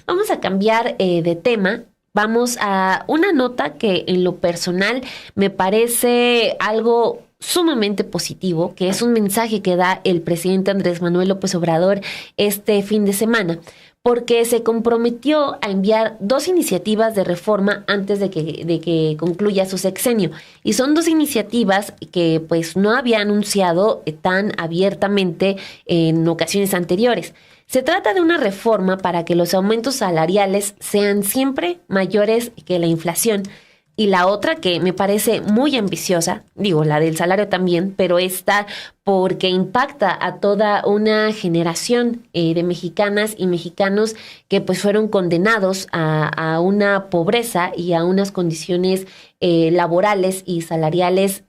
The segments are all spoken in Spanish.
Vamos a cambiar de tema. Vamos a una nota que en lo personal me parece algo sumamente positivo, que es un mensaje que da el presidente Andrés Manuel López Obrador este fin de semana, porque se comprometió a enviar 2 iniciativas de reforma antes de que concluya su sexenio. Y son 2 iniciativas que pues no había anunciado tan abiertamente en ocasiones anteriores. Se trata de una reforma para que los aumentos salariales sean siempre mayores que la inflación. Y la otra que me parece muy ambiciosa, digo, la del salario también, pero esta porque impacta a toda una generación de mexicanas y mexicanos que pues fueron condenados a una pobreza y a unas condiciones laborales y salariales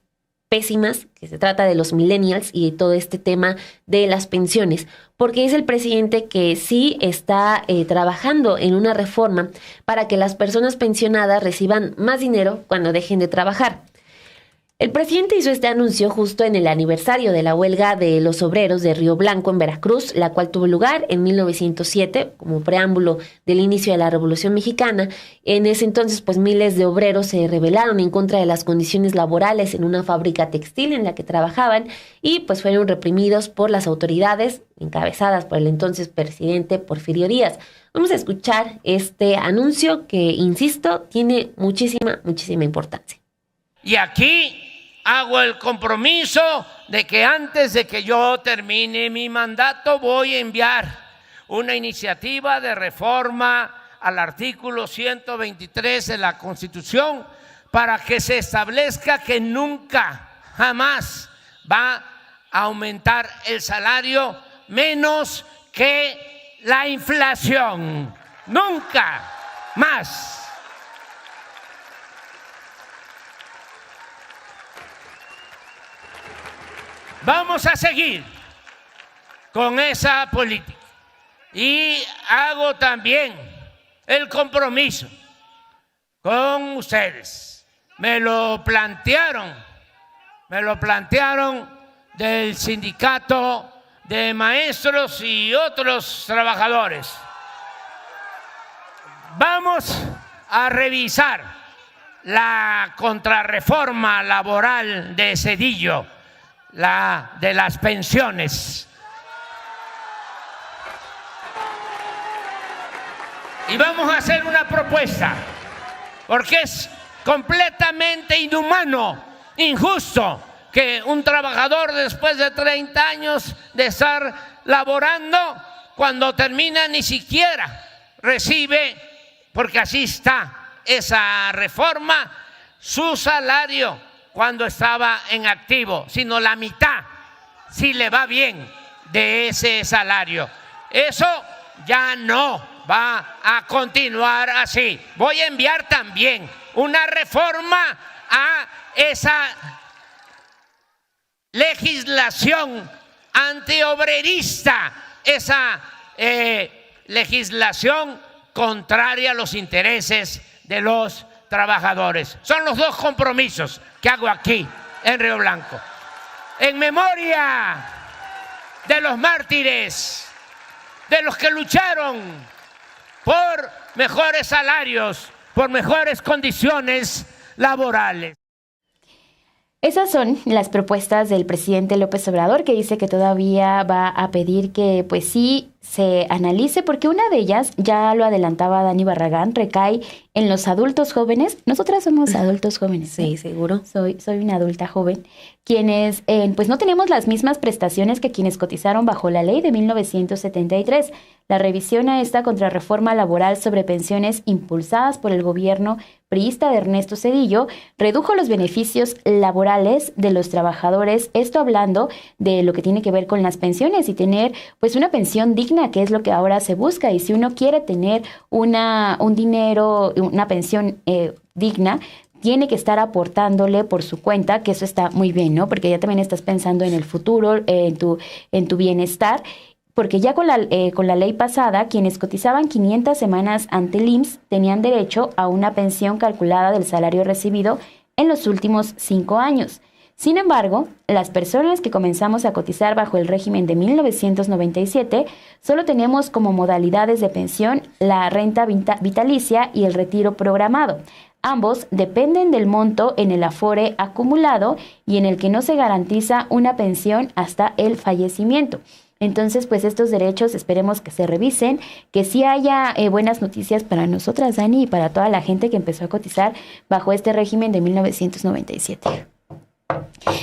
pésimas, que se trata de los millennials y todo este tema de las pensiones, porque es el presidente que sí está trabajando en una reforma para que las personas pensionadas reciban más dinero cuando dejen de trabajar. El presidente hizo este anuncio justo en el aniversario de la huelga de los obreros de Río Blanco en Veracruz, la cual tuvo lugar en 1907 como preámbulo del inicio de la Revolución Mexicana. En ese entonces, pues miles de obreros se rebelaron en contra de las condiciones laborales en una fábrica textil en la que trabajaban y pues fueron reprimidos por las autoridades encabezadas por el entonces presidente Porfirio Díaz. Vamos a escuchar este anuncio que, insisto, tiene muchísima importancia. Y aquí hago el compromiso de que antes de que yo termine mi mandato voy a enviar una iniciativa de reforma al artículo 123 de la Constitución para que se establezca que nunca, jamás va a aumentar el salario menos que la inflación. Nunca más. Vamos a seguir con esa política y hago también el compromiso con ustedes. Me lo plantearon del sindicato de maestros y otros trabajadores. Vamos a revisar la contrarreforma laboral de Zedillo, la de las pensiones. Y vamos a hacer una propuesta, porque es completamente inhumano, injusto, que un trabajador después de 30 años de estar laborando, cuando termina ni siquiera recibe, porque así está esa reforma, su salario cuando estaba en activo, sino la mitad, si le va bien, de ese salario. Eso ya no va a continuar así. Voy a enviar también una reforma a esa legislación antiobrerista, esa legislación contraria a los intereses de los trabajadores. Son los 2 compromisos que hago aquí en Río Blanco, en memoria de los mártires, de los que lucharon por mejores salarios, por mejores condiciones laborales. Esas son las propuestas del presidente López Obrador, que dice que todavía va a pedir que pues sí se analice, porque una de ellas, ya lo adelantaba Dani Barragán, recae en los adultos jóvenes. Nosotras somos adultos jóvenes. Sí, seguro. Soy una adulta joven, quienes pues no tenemos las mismas prestaciones que quienes cotizaron bajo la ley de 1973. La revisión a esta contrarreforma laboral sobre pensiones impulsadas por el gobierno priista de Ernesto Zedillo redujo los beneficios laborales de los trabajadores, esto hablando de lo que tiene que ver con las pensiones y tener pues una pensión digna, que es lo que ahora se busca. Y si uno quiere tener un dinero, una pensión digna, tiene que estar aportándole por su cuenta, que eso está muy bien, ¿no? Porque ya también estás pensando en el futuro, en tu bienestar. Porque ya con la ley pasada, quienes cotizaban 500 semanas ante el IMSS tenían derecho a una pensión calculada del salario recibido en los últimos 5 años. Sin embargo, las personas que comenzamos a cotizar bajo el régimen de 1997 solo tenemos como modalidades de pensión la renta vitalicia y el retiro programado. Ambos dependen del monto en el Afore acumulado y en el que no se garantiza una pensión hasta el fallecimiento. Entonces, pues estos derechos esperemos que se revisen, que sí haya buenas noticias para nosotras, Dani, y para toda la gente que empezó a cotizar bajo este régimen de 1997.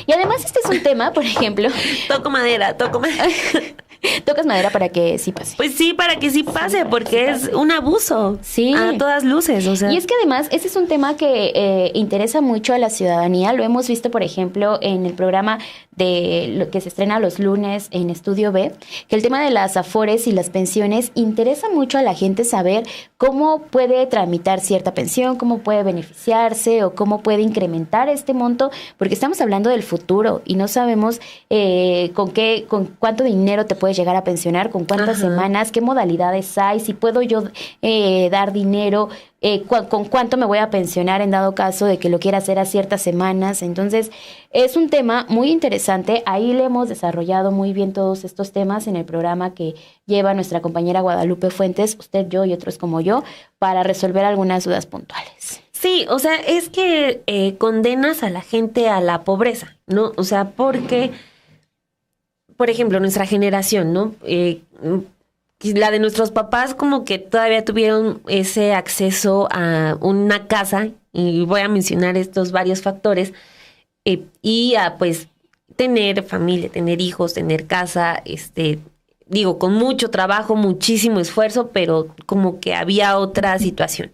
Y además este es un tema, por ejemplo... Toco madera. Tocas madera para que sí pase. Pues sí, para que sí pase, porque es un abuso. Sí. A todas luces, o sea. Y es que además, ese es un tema que interesa mucho a la ciudadanía. Lo hemos visto, por ejemplo, en el programa de lo que se estrena los lunes en Estudio B, que el tema de las afores y las pensiones interesa mucho a la gente saber cómo puede tramitar cierta pensión, cómo puede beneficiarse o cómo puede incrementar este monto, porque estamos hablando del futuro y no sabemos con cuánto dinero te puedes llegar a pensionar, con cuántas semanas, qué modalidades hay, si puedo yo dar dinero, con cuánto me voy a pensionar en dado caso de que lo quiera hacer a ciertas semanas. Entonces, es un tema muy interesante. Ahí le hemos desarrollado muy bien todos estos temas en el programa que lleva nuestra compañera Guadalupe Fuentes, usted, yo y otros como yo, para resolver algunas dudas puntuales. Sí, o sea, es que condenas a la gente a la pobreza, ¿no? O sea, porque, por ejemplo, nuestra generación, ¿no? La de nuestros papás como que todavía tuvieron ese acceso a una casa, y voy a mencionar estos varios factores, y a pues tener familia, tener hijos, tener casa, digo, con mucho trabajo, muchísimo esfuerzo, pero como que había otra situación.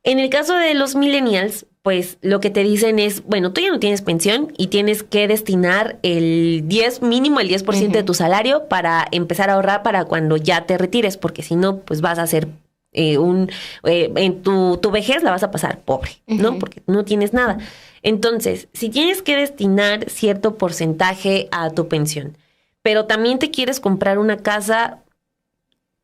En el caso de los millennials, pues lo que te dicen es, bueno, tú ya no tienes pensión y tienes que destinar mínimo el 10% de tu salario para empezar a ahorrar para cuando ya te retires, porque si no, pues vas a ser en tu vejez la vas a pasar pobre, ¿no? Porque no tienes nada. Entonces, si tienes que destinar cierto porcentaje a tu pensión, pero también te quieres comprar una casa,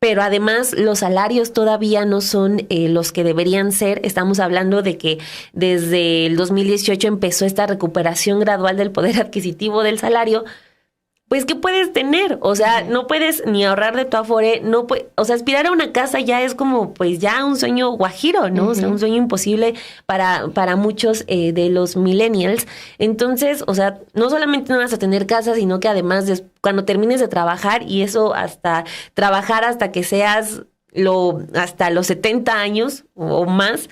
pero además los salarios todavía no son los que deberían ser. Estamos hablando de que desde el 2018 empezó esta recuperación gradual del poder adquisitivo del salario. Pues, ¿qué puedes tener? O sea, no puedes ni ahorrar de tu Afore, o sea, aspirar a una casa ya es como, pues, ya un sueño guajiro, ¿no? O sea, un sueño imposible para muchos de los millennials. Entonces, o sea, no solamente no vas a tener casa, sino que además cuando termines de trabajar, y eso hasta trabajar hasta que seas hasta los 70 años o más,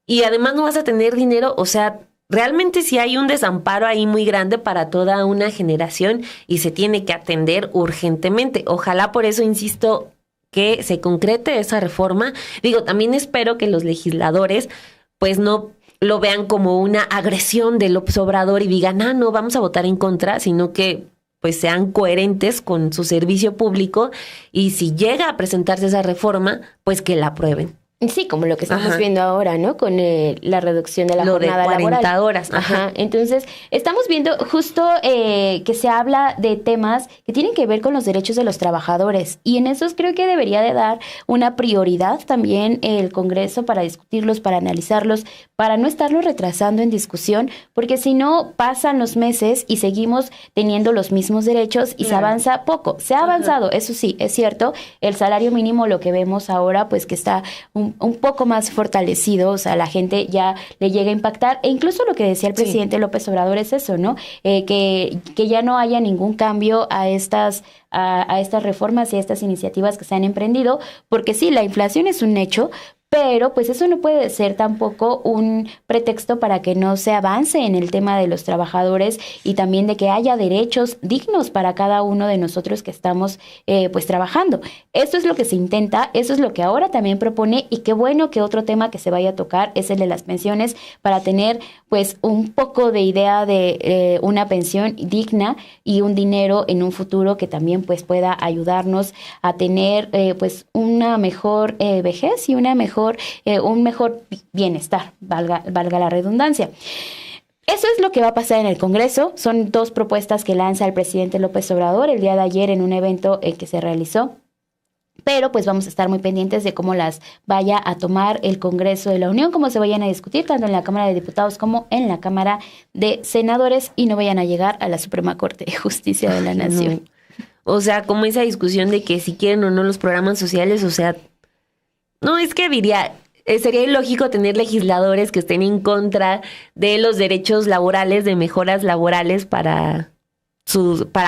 y además no vas a tener dinero, o sea, realmente sí hay un desamparo ahí muy grande para toda una generación y se tiene que atender urgentemente. Ojalá por eso insisto que se concrete esa reforma. Digo, también espero que los legisladores pues no lo vean como una agresión de López Obrador y digan, no, vamos a votar en contra, sino que pues sean coherentes con su servicio público y si llega a presentarse esa reforma, pues que la aprueben. Sí, como lo que estamos viendo ahora, ¿no? Con la reducción de la jornada laboral. 40 horas. Entonces, estamos viendo justo que se habla de temas que tienen que ver con los derechos de los trabajadores. Y en esos creo que debería de dar una prioridad también el Congreso para discutirlos, para analizarlos, para no estarlos retrasando en discusión, porque si no, pasan los meses y seguimos teniendo los mismos derechos y se avanza poco. Se ha avanzado, eso sí, es cierto. El salario mínimo, lo que vemos ahora, pues que está un poco más fortalecido, o sea, la gente ya le llega a impactar, e incluso lo que decía el presidente López Obrador es eso, ¿no? Que ya no haya ningún cambio a estas reformas y a estas iniciativas que se han emprendido, porque sí, la inflación es un hecho, pero pues eso no puede ser tampoco un pretexto para que no se avance en el tema de los trabajadores y también de que haya derechos dignos para cada uno de nosotros que estamos pues trabajando. Esto es lo que se intenta, eso es lo que ahora también propone, y qué bueno que otro tema que se vaya a tocar es el de las pensiones, para tener pues un poco de idea de una pensión digna y un dinero en un futuro que también pues pueda ayudarnos a tener pues una mejor vejez y un mejor bienestar, valga la redundancia. Eso es lo que va a pasar en el Congreso. Son 2 propuestas que lanza el presidente López Obrador el día de ayer en un evento que se realizó Pero pues vamos a estar muy pendientes de cómo las vaya a tomar el Congreso de la Unión, cómo se vayan a discutir tanto en la Cámara de Diputados como en la Cámara de Senadores y no vayan a llegar a la Suprema Corte de Justicia de la Nación. No. O sea, como esa discusión de que si quieren o no los programas sociales, o sea, no, es que diría, sería ilógico tener legisladores que estén en contra de los derechos laborales, de mejoras laborales para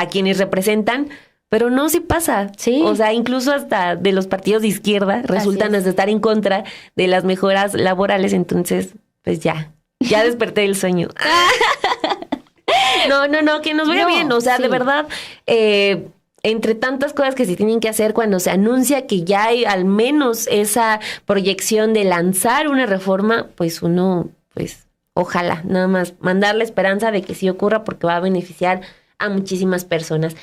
quienes representan. Pero no, sí pasa. Sí. O sea, incluso hasta de los partidos de izquierda resultan hasta estar en contra de las mejoras laborales. Entonces, pues ya desperté del sueño. No, que nos vaya bien. O sea, de verdad, entre tantas cosas que se tienen que hacer cuando se anuncia que ya hay al menos esa proyección de lanzar una reforma, pues uno, pues ojalá, nada más mandar la esperanza de que sí ocurra porque va a beneficiar a muchísimas personas.